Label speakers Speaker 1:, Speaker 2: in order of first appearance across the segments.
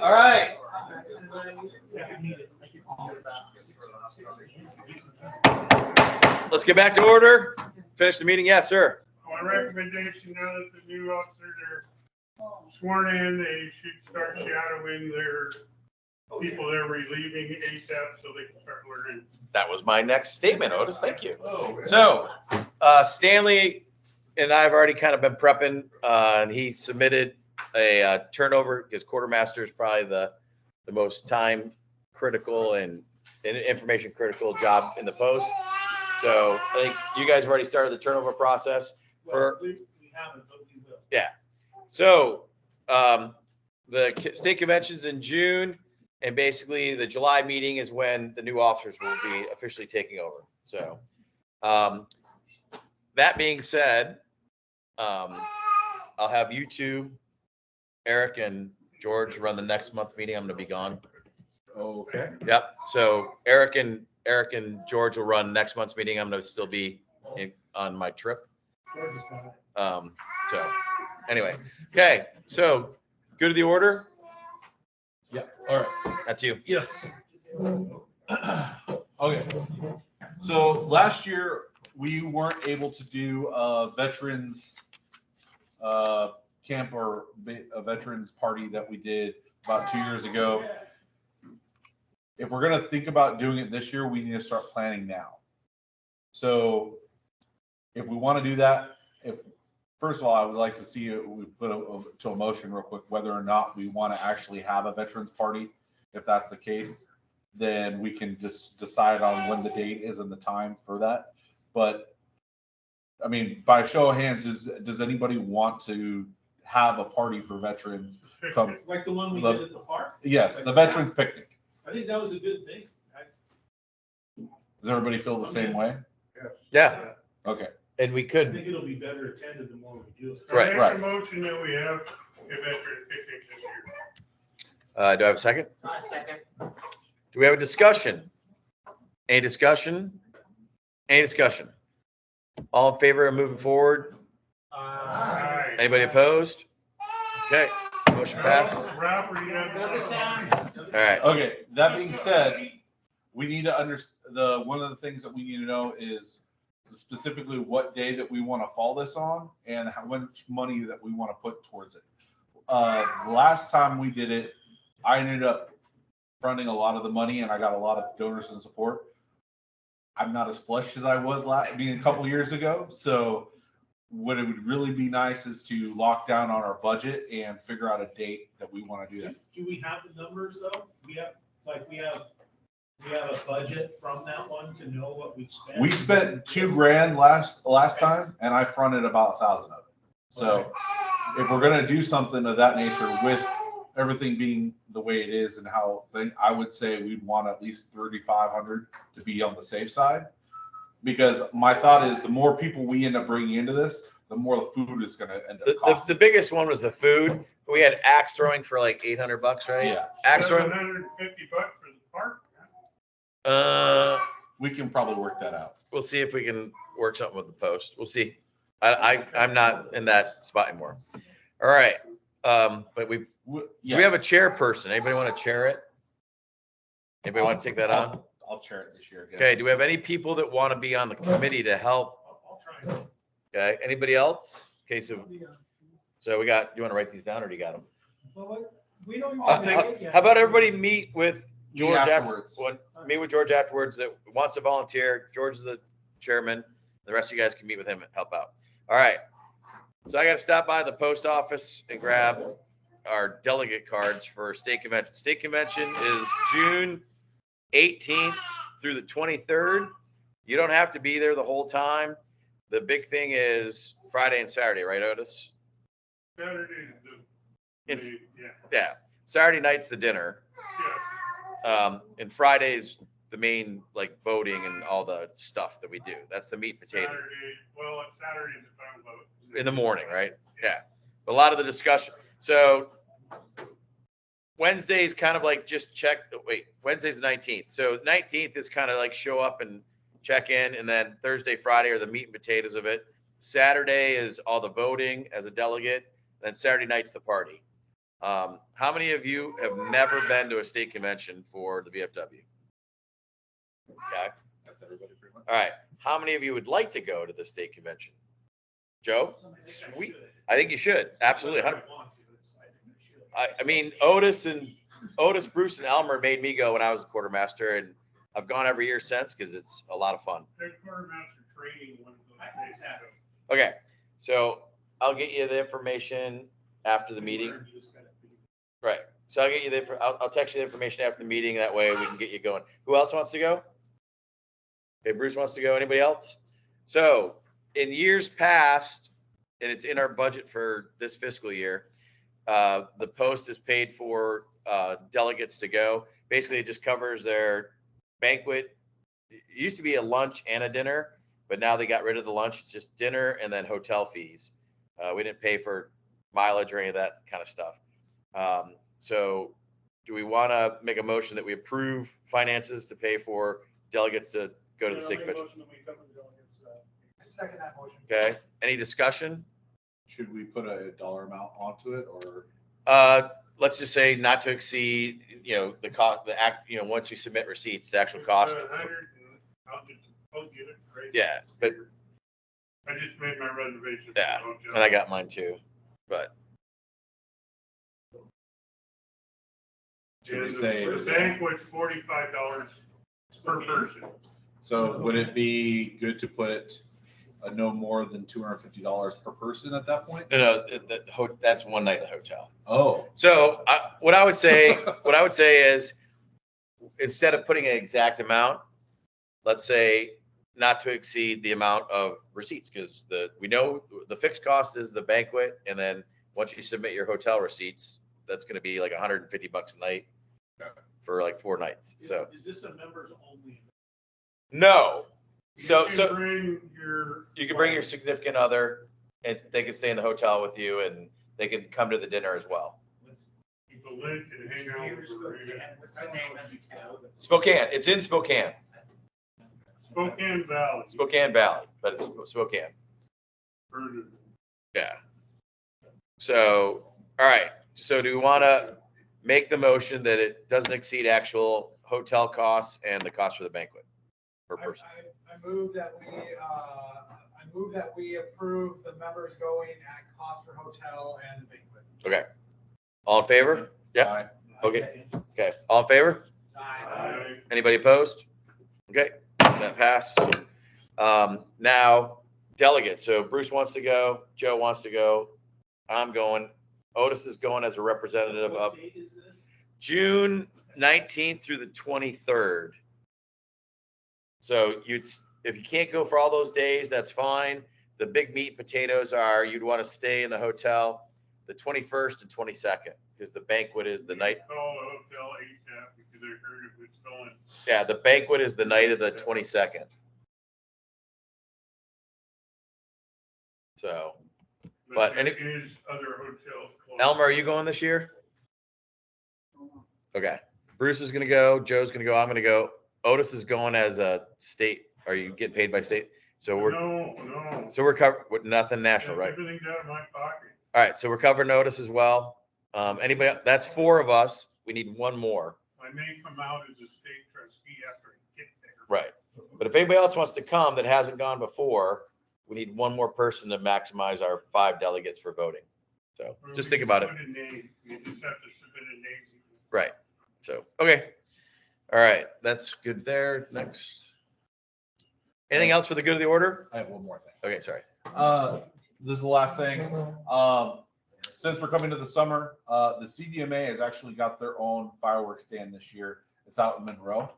Speaker 1: All right. Let's get back to order. Finish the meeting. Yes, sir.
Speaker 2: My recommendation, now that the new officers are sworn in, they should start shadowing their people they're relieving ASAP so they can start learning.
Speaker 1: That was my next statement, Otis. Thank you. So, Stanley and I have already kind of been prepping, and he submitted a turnover because quartermaster is probably the most time critical and information critical job in the post. So I think you guys have already started the turnover process.
Speaker 3: We haven't, but we will.
Speaker 1: Yeah. So the state convention's in June, and basically the July meeting is when the new officers will be officially taking over. So that being said, I'll have you two, Eric and George, run the next month meeting. I'm going to be gone.
Speaker 4: Okay.
Speaker 1: Yep. So Eric and George will run next month's meeting. I'm going to still be on my trip. So anyway, okay. So good to the order.
Speaker 4: Yeah. All right.
Speaker 1: That's you.
Speaker 4: Yes. Okay. So last year we weren't able to do a veterans camp or a veterans party that we did about 2 years ago. If we're going to think about doing it this year, we need to start planning now. So if we want to do that, first of all, I would like to see it, we put to a motion real quick, whether or not we want to actually have a veterans party. If that's the case, then we can just decide on when the date is and the time for that. But I mean, by show of hands, does anybody want to have a party for veterans?
Speaker 3: Like the one we did at the park?
Speaker 4: Yes,
Speaker 3: like
Speaker 4: the veterans picnic.
Speaker 3: I think that was a good thing.
Speaker 4: Does everybody feel the same way?
Speaker 1: Yeah.
Speaker 4: Okay.
Speaker 1: And we
Speaker 3: I
Speaker 1: could.
Speaker 3: think it'll be better attended the more we do it.
Speaker 1: Right,
Speaker 2: I
Speaker 1: right.
Speaker 2: make a motion that we have a veteran picnic this year.
Speaker 1: Do I have a second?
Speaker 5: Second.
Speaker 1: Do we have a discussion? Any discussion? Any discussion? All in favor of moving forward?
Speaker 2: Aye.
Speaker 1: Anybody opposed? Okay. Motion passed.
Speaker 2: Ralph, are you done?
Speaker 1: All right.
Speaker 4: Okay. That being said, we need to understand one of the things that we need to know is specifically what day that we want to fall this on and how much money that we want to put towards it. Last time we did it, I ended up fronting a lot of the money and I got a lot of donors and support. I'm not as flush as I was a couple years ago. So what it would really be nice is to lock down on our budget and figure out a date that we want to do that.
Speaker 3: Do we have the numbers though? We have a budget from that one to know what we spent.
Speaker 4: We spent $2,000 last time, and I fronted about 1,000 of it. So if we're gonna do something of that nature with everything being the way it is and how I would say we'd want at least 3,500 to be on the safe side. Because my thought is the more people we end up bringing into this, the more the food is going to end up costing.
Speaker 1: The biggest one was the food. We had axe throwing for like $800, right?
Speaker 4: Yeah.
Speaker 1: Axe throwing.
Speaker 2: $750 for the park.
Speaker 4: We can probably work that out.
Speaker 1: We'll see if we can work something with the post. We'll see. I'm not in that spot anymore. All right. But do we have a chairperson? Anybody want to chair it? Anybody want to take that on?
Speaker 4: I'll chair it this year again.
Speaker 1: Okay. Do we have any people that want to be on the committee to help?
Speaker 3: I'll try it.
Speaker 1: Okay. Anybody else? Okay. So we got. Do you want to write these down, or do you got them?
Speaker 3: We don't
Speaker 1: How about everybody meet with George
Speaker 4: afterwards?
Speaker 1: Meet with George afterwards. That wants to volunteer. George is the chairman. The rest of you guys can meet with him and help out. All right. So I got to stop by the post office and grab our delegate cards for state convention. State convention is June 18th through the 23rd. You don't have to be there the whole time. The big thing is Friday and Saturday, right, Otis?
Speaker 2: Saturday.
Speaker 1: Yeah. Saturday night's the dinner.
Speaker 2: Yeah.
Speaker 1: And Friday's the main like voting and all the stuff that we do. That's the meat and potatoes.
Speaker 2: Saturday's the final vote.
Speaker 1: In the morning, right? Yeah. A lot of the discussion. So Wednesday's kind of like just check. Wait, Wednesday's the 19th. So 19th is kind of like show up and check in. And then Thursday, Friday are the meat and potatoes of it. Saturday is all the voting as a delegate. Then Saturday night's the party. How many of you have never been to a state convention for the VFW? Okay.
Speaker 4: That's everybody pretty much.
Speaker 1: All right. How many of you would like to go to the state convention? Joe? Sweet. I think you should. Absolutely. 100. I mean, Otis, Bruce, and Elmer made me go when I was a quartermaster, and I've gone every year since because it's a lot of fun.
Speaker 2: Their quartermaster training one of those days.
Speaker 1: Okay. So I'll get you the information after the meeting. Right. So I'll get you I'll text you the information after the meeting. That way we can get you going. Who else wants to go? Okay, Bruce wants to go. Anybody else? So in years past, and it's in our budget for this fiscal year, the post is paid for delegates to go. Basically, it just covers their banquet. It used to be a lunch and a dinner, but now they got rid of the lunch. It's just dinner and then hotel fees. We didn't pay for mileage or any of that kind of stuff. So do we want to make a motion that we approve finances to pay for delegates to go to the state convention?
Speaker 3: I second that motion.
Speaker 1: Okay. Any discussion?
Speaker 4: Should we put a dollar amount onto it, or?
Speaker 1: Let's just say not to exceed, the cost, once we submit receipts, the actual cost.
Speaker 2: 100, and I'll get it. Right?
Speaker 1: Yeah, but
Speaker 2: I just made my reservation.
Speaker 1: yeah, and I got mine too, but
Speaker 4: Should we say?
Speaker 2: The banquet's $45 per person.
Speaker 4: So would it be good to put no more than $250 per person at that point?
Speaker 1: no, that's one night at the hotel.
Speaker 4: Oh,
Speaker 1: So what I would say is, instead of putting an exact amount, let's say not to exceed the amount of receipts, because we know the fixed cost is the banquet, and then once you submit your hotel receipts, that's going to be like $150 a night for like 4 nights. So
Speaker 3: Is this a members only?
Speaker 1: no.
Speaker 2: You
Speaker 1: So
Speaker 2: can
Speaker 1: you can bring your significant other, and they can stay in the hotel with you, and they can come to the dinner as well.
Speaker 2: people live and hang out.
Speaker 3: What's the name of the town?
Speaker 1: Spokane. It's in Spokane.
Speaker 2: Spokane Valley.
Speaker 1: Spokane Valley, but it's Spokane. Yeah. So, all right. So do we want to make the motion that it doesn't exceed actual hotel costs and the cost for the banquet per person?
Speaker 5: I move that we approve the members going at cost for hotel and banquet.
Speaker 1: Okay. All in favor? Yeah. Okay. Okay. All in favor?
Speaker 2: Aye.
Speaker 1: Anybody opposed? Okay. That passed. Now delegates. So Bruce wants to go. Joe wants to go. I'm going. Otis is going as a representative of
Speaker 3: What date is this?
Speaker 1: June 19th through the 23rd. So if you can't go for all those days, that's fine. The big meat and potatoes are you'd want to stay in the hotel the 21st and 22nd, because the banquet is the night.
Speaker 2: Call a hotel ASAP because I heard it was going.
Speaker 1: Yeah, the banquet is the night of the 22nd. So, But
Speaker 2: there is other hotels closed.
Speaker 1: Elmer, are you going this year? Okay. Bruce is going to go. Joe's going to go. I'm going to go. Otis is going as a state. Are you getting paid by state? So
Speaker 2: No.
Speaker 1: we're covered with nothing national, right?
Speaker 2: Everything's out of my pocket.
Speaker 1: All right. So we're covering Otis as well. Anybody? That's 4 of us. We need 1 more.
Speaker 2: I may come out as a state trustee after I get there.
Speaker 1: Right. But if anybody else wants to come that hasn't gone before, we need 1 more person to maximize our 5 delegates for voting. So
Speaker 2: Or
Speaker 1: just
Speaker 2: we
Speaker 1: think
Speaker 2: can
Speaker 1: about it.
Speaker 2: put a name. You just have to submit a name.
Speaker 1: Right. So, okay. All right. That's good there. Next. Anything else for the good of the order?
Speaker 4: I have one more thing.
Speaker 1: Okay. Sorry.
Speaker 4: This is the last thing. Since we're coming to the summer, the CDMA has actually got their own fireworks stand this year. It's out in Monroe.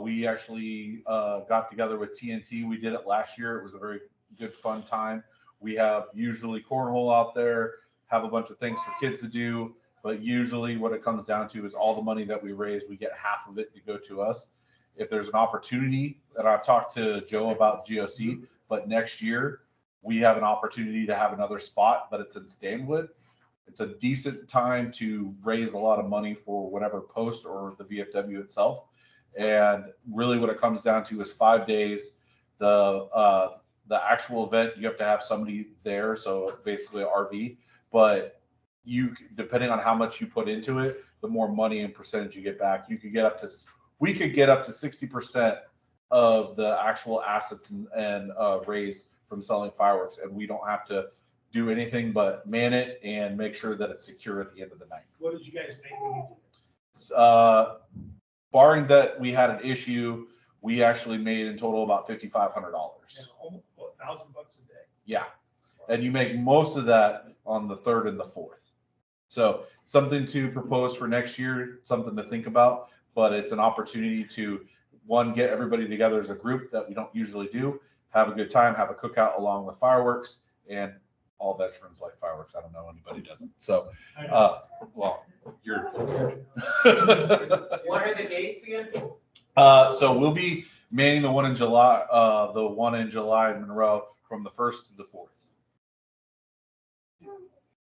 Speaker 4: We actually got together with TNT. We did it last year. It was a very good, fun time. We have usually cornhole out there, have a bunch of things for kids to do, but usually what it comes down to is all the money that we raise, we get half of it to go to us. If there's an opportunity, and I've talked to Joe about GOC, but next year we have an opportunity to have another spot, but it's in Stanwood. It's a decent time to raise a lot of money for whatever post or the VFW itself. And really what it comes down to is 5 days. The actual event, you have to have somebody there. So basically an RV, but depending on how much you put into it, the more money and percentage you get back. We could get up to 60% of the actual assets and raised from selling fireworks, and we don't have to do anything but man it and make sure that it's secure at the end of the night.
Speaker 3: What did you guys make when you did
Speaker 4: Barring that we had an issue, we actually made in total about $5,500.
Speaker 3: it? Almost $1,000 a day.
Speaker 4: Yeah, and you make most of that on the 3rd and the 4th. So something to propose for next year, something to think about, but it's an opportunity to, one, get everybody together as a group that we don't usually do, have a good time, have a cookout along with fireworks, and all veterans like fireworks. I don't know anybody doesn't. So, well, you're.
Speaker 6: What are the dates again?
Speaker 4: So we'll be manning the one in July, in Monroe from the 1st to the 4th.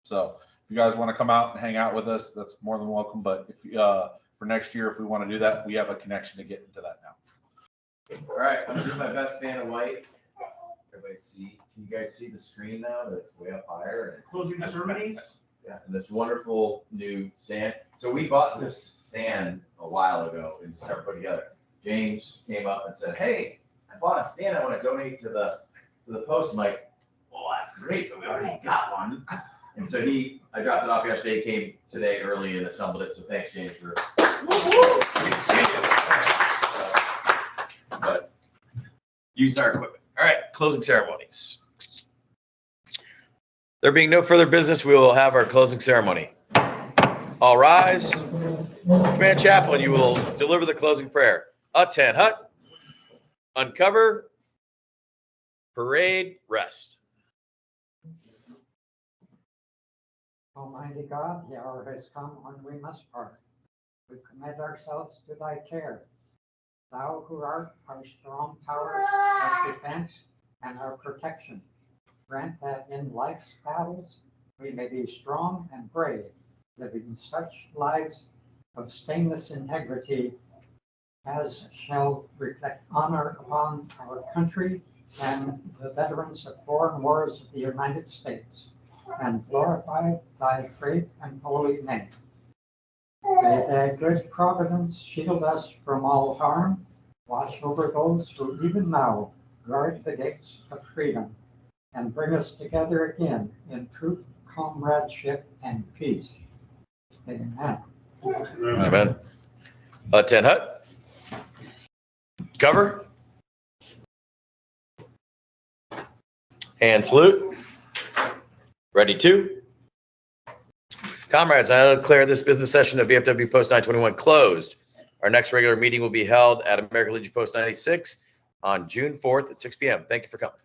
Speaker 4: So if you guys want to come out and hang out with us, that's more than welcome. But if for next year, if we want to do that, we have a connection to get into that now.
Speaker 6: All right, I'm doing my best fan of white. Everybody see? Can you guys see the screen now? That's way up higher.
Speaker 3: Closing ceremonies?
Speaker 6: Yeah, and this wonderful new stand. So we bought this stand a while ago and started putting together. James came up and said, "Hey, I bought a stand. I want to donate to the post." I'm like, "Well, that's great, but we already got one." And so I dropped it off yesterday. He came today early and assembled it. So thanks, James, for. But
Speaker 1: Using our equipment. All right, closing ceremonies. There being no further business, we will have our closing ceremony. All rise. Command Chaplain, you will deliver the closing prayer. Attend hut. Uncover. Parade. Rest.
Speaker 7: Almighty God, the hour has come when we must part. We commit ourselves to thy care. Thou who art our strong tower of defense and our protection, grant that in life's battles we may be strong and brave, living such lives of stainless integrity as shall reflect honor upon our country and the veterans of foreign wars of the United States, and glorify thy great and holy name. May thy good providence shield us from all harm, watch over those who even now guard the gates of freedom, and bring us together again in true comradeship and peace. Amen.
Speaker 1: Amen. Attend hut. Cover. Hand salute. Ready to. Comrades, I declare this business session of VFW Post 921 closed. Our next regular meeting will be held at American Legion Post 96 on June 4th at 6 p.m. Thank you for coming.